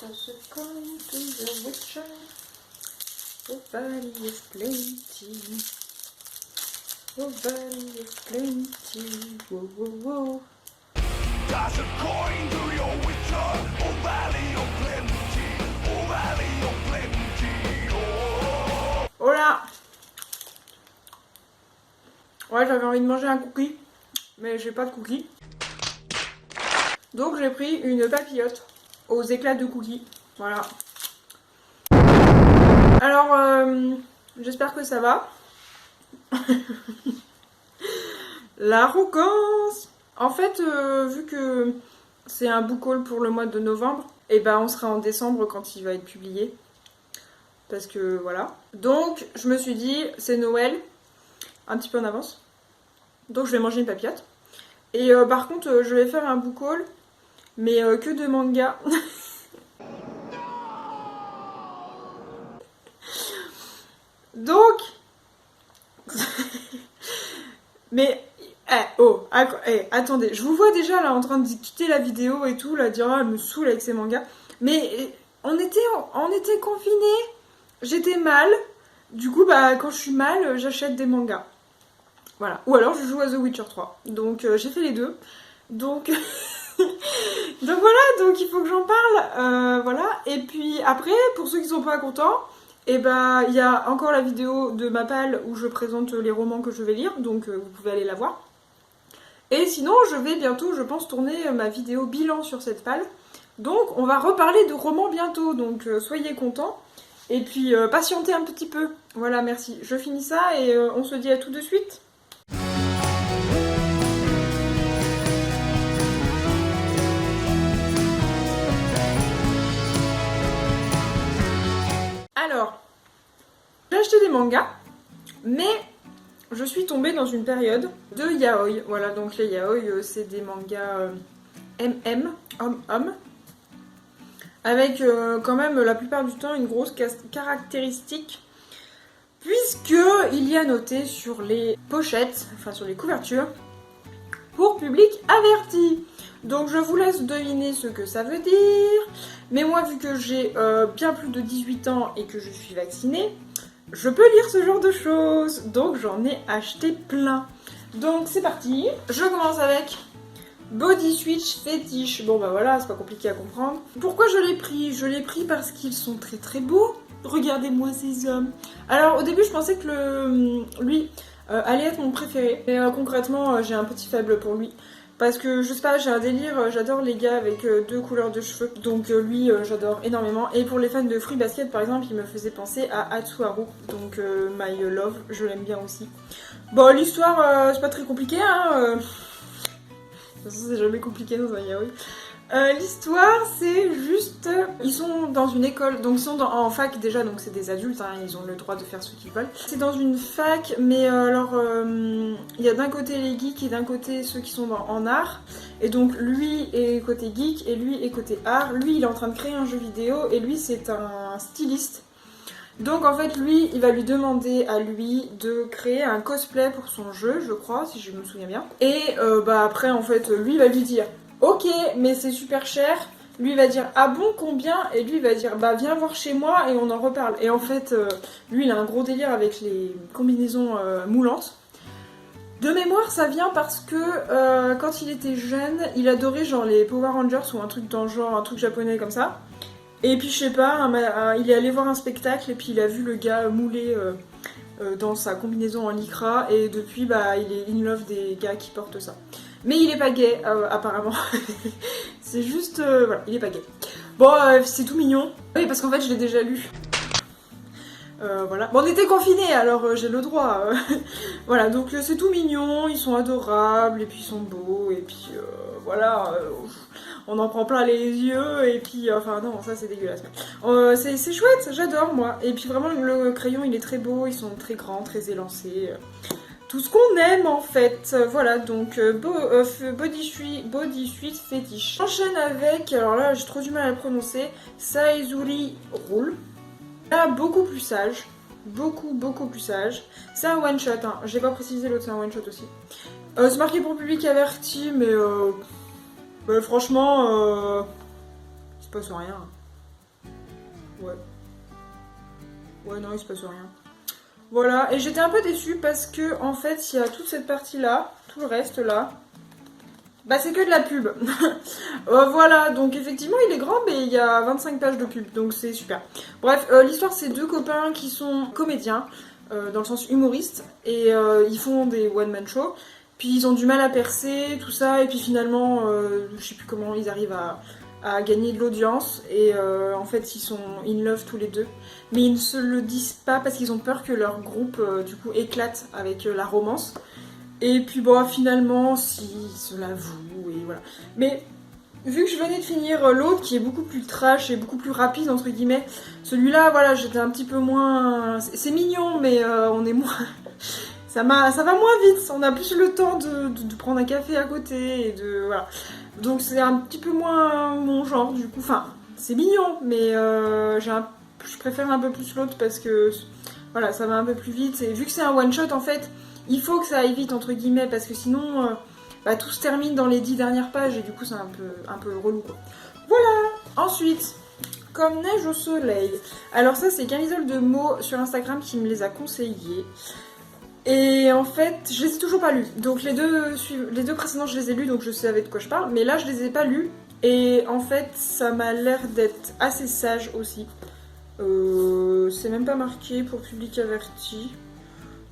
Does it come to the witcher? Oh, valley of plenty. Oh, valley of plenty. Whoa, whoa, whoa. Does it coin to your witcher? Oh, valley of plenty. Oh, valley of plenty. Oh. Oh là! Ouais, j'avais envie de manger un cookie, mais j'ai pas de cookie. Donc j'ai pris une papillote aux éclats de cookies. Voilà. Alors, j'espère que ça va. L'arrogance! En fait, vu que c'est un book haul pour le mois de novembre, et ben on sera en décembre quand il va être publié. Parce que voilà. Donc je me suis dit, c'est Noël, un petit peu en avance. Donc je vais manger une papillote. Et par contre, je vais faire un book haul, mais que de manga. Donc... mais... attendez, je vous vois déjà là en train de quitter la vidéo et tout, là, dire, ah, elle me saoule avec ces mangas. Mais on était confinés, j'étais mal. Du coup, bah, quand je suis mal, j'achète des mangas. Voilà. Ou alors je joue à The Witcher 3. Donc j'ai fait les deux. Donc... donc voilà, donc il faut que j'en parle. Voilà. Et puis après, pour ceux qui sont pas contents, et ben il y a encore la vidéo de ma palle où je présente les romans que je vais lire. Donc vous pouvez aller la voir. Et sinon, je vais bientôt, je pense, tourner ma vidéo bilan sur cette palle. Donc on va reparler de romans bientôt. Donc soyez contents. Et puis patientez un petit peu. Voilà, merci. Je finis ça et on se dit à tout de suite. Alors, j'ai acheté des mangas, mais je suis tombée dans une période de yaoi. Voilà, donc les yaoi, c'est des mangas MM, homme, avec quand même la plupart du temps une grosse caractéristique, puisque il y a noté sur les pochettes, enfin sur les couvertures, pour public averti. Donc je vous laisse deviner ce que ça veut dire. Mais moi, vu que j'ai bien plus de 18 ans et que je suis vaccinée, je peux lire ce genre de choses. Donc j'en ai acheté plein. Donc c'est parti. Je commence avec Body Switch Fétiche. Bon bah voilà, c'est pas compliqué à comprendre. Pourquoi je l'ai pris? Je l'ai pris parce qu'ils sont très très beaux. Regardez-moi ces hommes. Alors au début je pensais que lui allait être mon préféré. Mais concrètement j'ai un petit faible pour lui. Parce que, je sais pas, j'ai un délire, j'adore les gars avec deux couleurs de cheveux. Donc lui, j'adore énormément. Et pour les fans de Fruit Basket, par exemple, il me faisait penser à Hatsuharu. Donc My Love, je l'aime bien aussi. Bon, l'histoire, c'est pas très compliqué, hein. De toute façon, c'est jamais compliqué dans un yaoi. L'histoire, c'est juste... Ils sont dans une école, donc ils sont en fac déjà, donc c'est des adultes, hein, ils ont le droit de faire ce qu'ils veulent. C'est dans une fac, mais alors, il y a d'un côté les geeks et d'un côté ceux qui sont en art. Et donc lui est côté geek et lui est côté art. Lui, il est en train de créer un jeu vidéo et lui, c'est un styliste. Donc en fait, lui, il va lui demander à lui de créer un cosplay pour son jeu, je crois, si je me souviens bien. Et bah après, en fait, lui, il va lui dire... Ok, mais c'est super cher. Lui il va dire ah bon combien? Et lui il va dire bah viens voir chez moi et on en reparle. Et en fait lui il a un gros délire avec les combinaisons moulantes. De mémoire ça vient parce que quand il était jeune il adorait genre les Power Rangers ou un truc dans le genre, un truc japonais comme ça. Et puis je sais pas, il est allé voir un spectacle et puis il a vu le gars moulé dans sa combinaison en lycra. Et depuis bah il est in love des gars qui portent ça. Mais il est pas gay, apparemment. C'est juste... voilà, il est pas gay. Bon, c'est tout mignon. Oui, parce qu'en fait, je l'ai déjà lu. Voilà. Bon, on était confinés, alors j'ai le droit. Voilà, donc c'est tout mignon, ils sont adorables, et puis ils sont beaux, et puis voilà... on en prend plein les yeux, et puis... enfin, non, ça, c'est dégueulasse. C'est chouette, j'adore, moi. Et puis vraiment, le crayon, il est très beau, ils sont très grands, très élancés... Tout ce qu'on aime en fait, voilà donc Body Suite Fétiche. J'enchaîne avec, alors là j'ai trop du mal à le prononcer, Saizuri Rule. Là beaucoup plus sage, beaucoup plus sage. C'est un one shot, hein. J'ai pas précisé l'autre, c'est un one shot aussi. C'est marqué pour public averti, mais franchement, il se passe rien. Ouais. Ouais, non, il se passe rien. Voilà, et j'étais un peu déçue parce que, en fait, il y a toute cette partie-là, tout le reste là. Bah, c'est que de la pub. Voilà, donc effectivement, il est grand, mais il y a 25 pages de pub, donc c'est super. Bref, l'histoire, c'est deux copains qui sont comédiens, dans le sens humoriste, et ils font des one-man shows. Puis ils ont du mal à percer, tout ça, et puis finalement, je sais plus comment ils arrivent à gagner de l'audience, et en fait, ils sont in love tous les deux. Mais ils ne se le disent pas parce qu'ils ont peur que leur groupe, du coup, éclate avec la romance. Et puis bon, finalement, si, ils se l'avouent, et voilà. Mais vu que je venais de finir l'autre, qui est beaucoup plus trash et beaucoup plus rapide, entre guillemets, celui-là, voilà, j'étais un petit peu moins... C'est mignon, mais on est moins... ça va moins vite, on a plus le temps de prendre un café à côté, et de... Voilà. Donc c'est un petit peu moins mon genre, du coup. Enfin, c'est mignon, mais je préfère un peu plus l'autre parce que... Voilà, ça va un peu plus vite. Et vu que c'est un one-shot, en fait... Il faut que ça aille vite, entre guillemets, parce que sinon, tout se termine dans les 10 dernières pages et du coup, c'est un peu relou, quoi. Voilà. Ensuite, Comme neige au soleil. Alors ça, c'est Camisole de Mo sur Instagram qui me les a conseillés. Et en fait, je les ai toujours pas lus. Donc les deux précédents, je les ai lus, donc je savais de quoi je parle. Mais là, je les ai pas lus. Et en fait, ça m'a l'air d'être assez sage aussi. C'est même pas marqué pour public averti.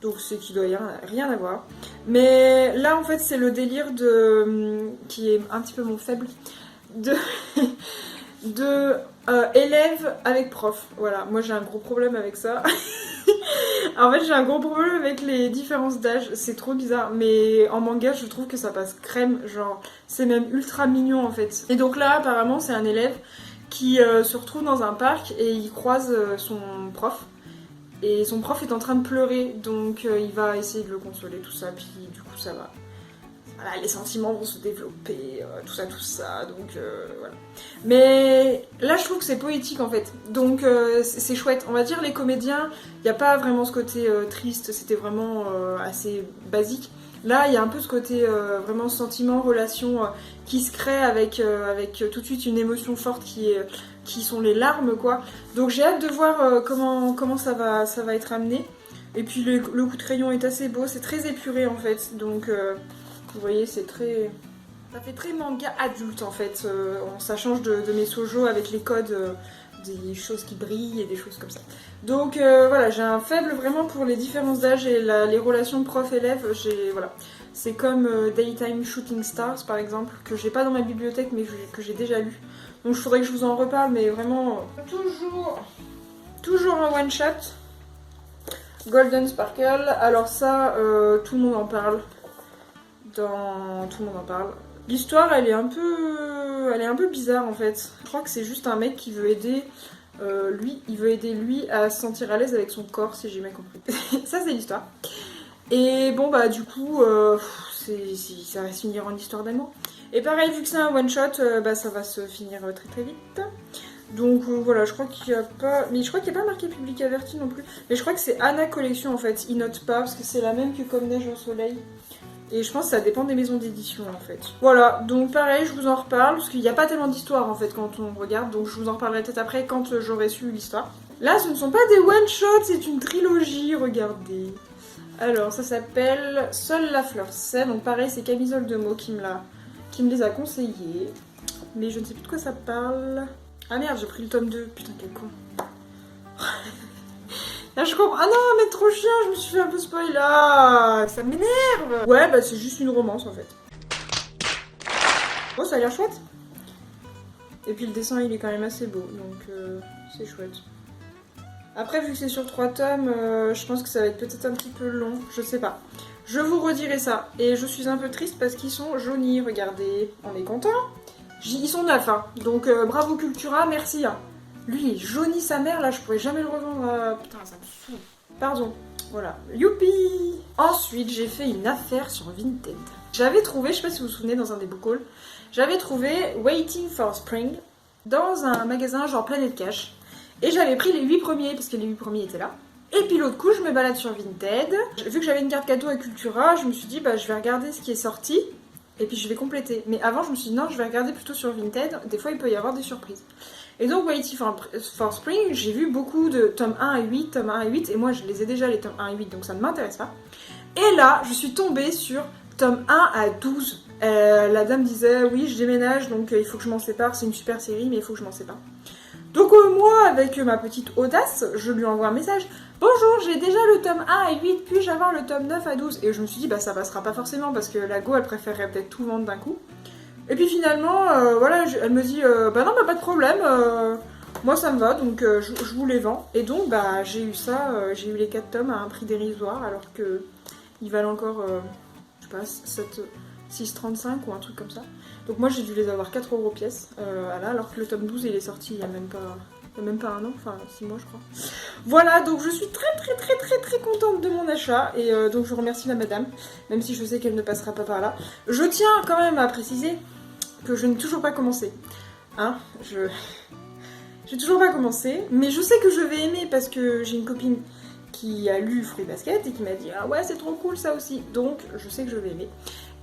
Donc c'est qu'il doit y avoir rien à voir. Mais là, en fait, c'est le délire qui est un petit peu mon faible. De élève avec prof. Voilà, moi j'ai un gros problème avec ça. En fait, j'ai un gros problème avec les différences d'âge. C'est trop bizarre, mais en manga, je trouve que ça passe crème. Genre, c'est même ultra mignon en fait. Et donc là, apparemment, c'est un élève qui se retrouve dans un parc et il croise son prof. Et son prof est en train de pleurer, donc il va essayer de le consoler, tout ça, puis du coup ça va. Voilà, les sentiments vont se développer, tout ça, donc voilà. Mais là je trouve que c'est poétique en fait, donc c'est chouette. On va dire les comédiens, il n'y a pas vraiment ce côté triste, c'était vraiment assez basique. Là il y a un peu ce côté vraiment sentiment, relation qui se crée avec tout de suite une émotion forte qui sont les larmes quoi. Donc j'ai hâte de voir comment ça va être amené. Et puis le coup de crayon est assez beau, c'est très épuré en fait, donc vous voyez c'est très... Ça fait très manga adulte en fait, ça change de mes shoujo avec les codes des choses qui brillent et des choses comme ça. Donc voilà, j'ai un faible vraiment pour les différences d'âge et les relations prof-élève, voilà. C'est comme Daytime Shooting Stars par exemple, que j'ai pas dans ma bibliothèque mais que j'ai déjà lu. Donc il faudrait que je vous en reparle, mais vraiment toujours un one shot. Golden Sparkle, alors ça tout le monde en parle. Tout le monde en parle. L'histoire elle est un peu bizarre en fait. Je crois que c'est juste un mec qui veut aider lui à se sentir à l'aise avec son corps, si j'ai bien compris. Ça c'est l'histoire. Et bon bah du coup ça va se finir en histoire d'amour. Et pareil, vu que c'est un one shot, ça va se finir très très vite. Donc voilà, je crois qu'il n'y a pas... Mais je crois qu'il n'y a pas marqué public averti non plus. Mais je crois que c'est Anna Collection en fait, ils notent pas parce que c'est la même que Comme neige au soleil. Et je pense que ça dépend des maisons d'édition en fait. Voilà, donc pareil, je vous en reparle, parce qu'il n'y a pas tellement d'histoire en fait quand on regarde, donc je vous en reparlerai peut-être après quand j'aurai su l'histoire. Là, ce ne sont pas des one-shots, c'est une trilogie, regardez. Alors, ça s'appelle Seule la fleur sait, donc pareil, c'est Camisole de Mo qui me les a conseillés. Mais je ne sais plus de quoi ça parle. Ah merde, j'ai pris le tome 2, putain quel con. Là je comprends. Ah non, mais trop chien, je me suis fait un peu spoil là. Ça m'énerve. Ouais, bah c'est juste une romance en fait. Oh, ça a l'air chouette. Et puis le dessin il est quand même assez beau, donc c'est chouette. Après, vu que c'est sur 3 tomes, je pense que ça va être peut-être un petit peu long, je sais pas. Je vous redirai ça. Et je suis un peu triste parce qu'ils sont jaunis, regardez. On est content. Ils sont neufs, hein. Donc bravo Cultura, merci. Hein. Lui, il est jauni sa mère, là, je pourrais jamais le revendre. Putain, ça me fout. Pardon. Voilà. Youpi. Ensuite, j'ai fait une affaire sur Vinted. J'avais trouvé, je sais pas si vous vous souvenez, dans un des book hauls, j'avais trouvé Waiting for Spring dans un magasin genre Planète Cash. Et j'avais pris les 8 premiers, parce que les 8 premiers étaient là. Et puis l'autre coup, je me balade sur Vinted. Vu que j'avais une carte cadeau à Cultura, je me suis dit, bah je vais regarder ce qui est sorti. Et puis je vais compléter. Mais avant, je me suis dit, non, je vais regarder plutôt sur Vinted. Des fois, il peut y avoir des surprises. Et donc Waiting for Spring, j'ai vu beaucoup de tomes 1 à 8, tomes 1 à 8, et moi je les ai déjà les tomes 1 à 8, donc ça ne m'intéresse pas. Et là, je suis tombée sur tome 1 à 12. La dame disait, oui, je déménage, donc il faut que je m'en sépare, c'est une super série, mais il faut que je m'en sépare. Donc moi, avec ma petite audace, je lui envoie un message. Bonjour, j'ai déjà le tome 1 à 8, puis-je avoir le tome 9 à 12 ? Et je me suis dit, bah ça passera pas forcément, parce que la go, elle préférerait peut-être tout vendre d'un coup. Et puis finalement, voilà, elle me dit, bah non, bah pas de problème, moi ça me va, donc je vous les vends. Et donc, bah j'ai eu ça, j'ai eu les 4 tomes à un prix dérisoire, alors que ils valent encore, je sais pas, 6,35 ou un truc comme ça. Donc moi j'ai dû les avoir 4 € pièce, voilà, alors que le tome 12 il est sorti il y a même pas un an, enfin 6 mois je crois. Voilà, donc je suis très contente de mon achat, et donc je remercie la madame, même si je sais qu'elle ne passera pas par là. Je tiens quand même à préciser que je n'ai toujours pas commencé. Hein, j'ai toujours pas commencé, mais je sais que je vais aimer parce que j'ai une copine qui a lu Fruits Basket et qui m'a dit ah ouais c'est trop cool ça aussi, donc je sais que je vais aimer.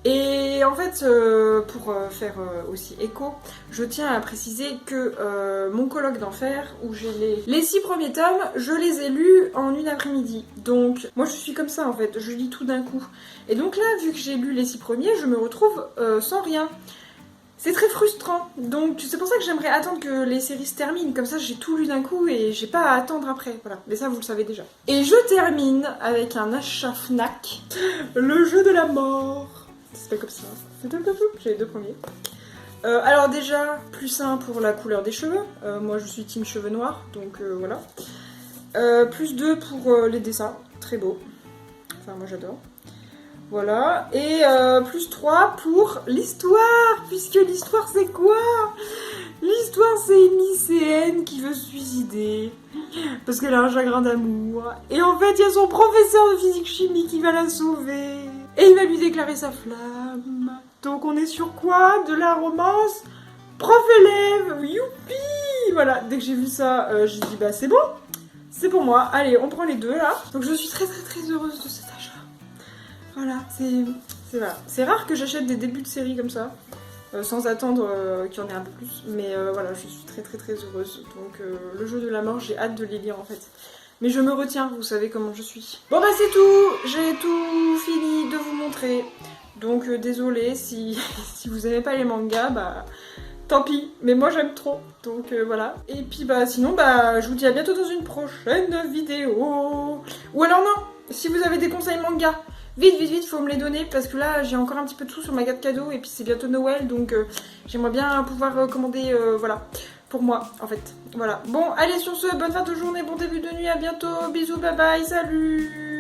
Et en fait, pour faire aussi écho, je tiens à préciser que mon colloque d'enfer, où j'ai les 6 premiers tomes, je les ai lus en une après-midi. Donc moi je suis comme ça en fait, je lis tout d'un coup. Et donc là, vu que j'ai lu les 6 premiers, je me retrouve sans rien. C'est très frustrant, donc c'est pour ça que j'aimerais attendre que les séries se terminent, comme ça j'ai tout lu d'un coup et j'ai pas à attendre après, voilà, mais ça vous le savez déjà. Et je termine avec un achat Fnac, le jeu de la mort, c'est pas comme ça, j'ai les 2 premiers. Alors déjà, plus 1 pour la couleur des cheveux, moi je suis team cheveux noirs, donc voilà. Plus 2 pour les dessins, très beau, enfin moi j'adore. Voilà, et plus 3 pour l'histoire, puisque l'histoire c'est quoi ? L'histoire c'est une lycéenne qui veut se suicider, parce qu'elle a un chagrin d'amour, et en fait il y a son professeur de physique-chimie qui va la sauver, et il va lui déclarer sa flamme. Donc on est sur quoi ? De la romance prof-élève, youpi ! Voilà, dès que j'ai vu ça, j'ai dit bah c'est bon, c'est pour moi, allez on prend les 2 là. Donc je suis très heureuse de cet achat. Voilà, c'est rare que j'achète des débuts de série comme ça, sans attendre qu'il y en ait un peu plus, mais voilà, je suis très heureuse. Donc le jeu de la mort, j'ai hâte de les lire en fait. Mais je me retiens, vous savez comment je suis. Bon bah c'est tout, j'ai tout fini de vous montrer. Donc désolée si vous aimez pas les mangas, bah tant pis, mais moi j'aime trop, donc voilà. Et puis bah sinon bah je vous dis à bientôt dans une prochaine vidéo. Ou alors non, si vous avez des conseils manga, vite, faut me les donner parce que là j'ai encore un petit peu de sous sur ma carte cadeau et puis c'est bientôt Noël donc j'aimerais bien pouvoir commander, voilà, pour moi en fait. Voilà, bon allez sur ce, bonne fin de journée, bon début de nuit, à bientôt, bisous, bye bye, salut.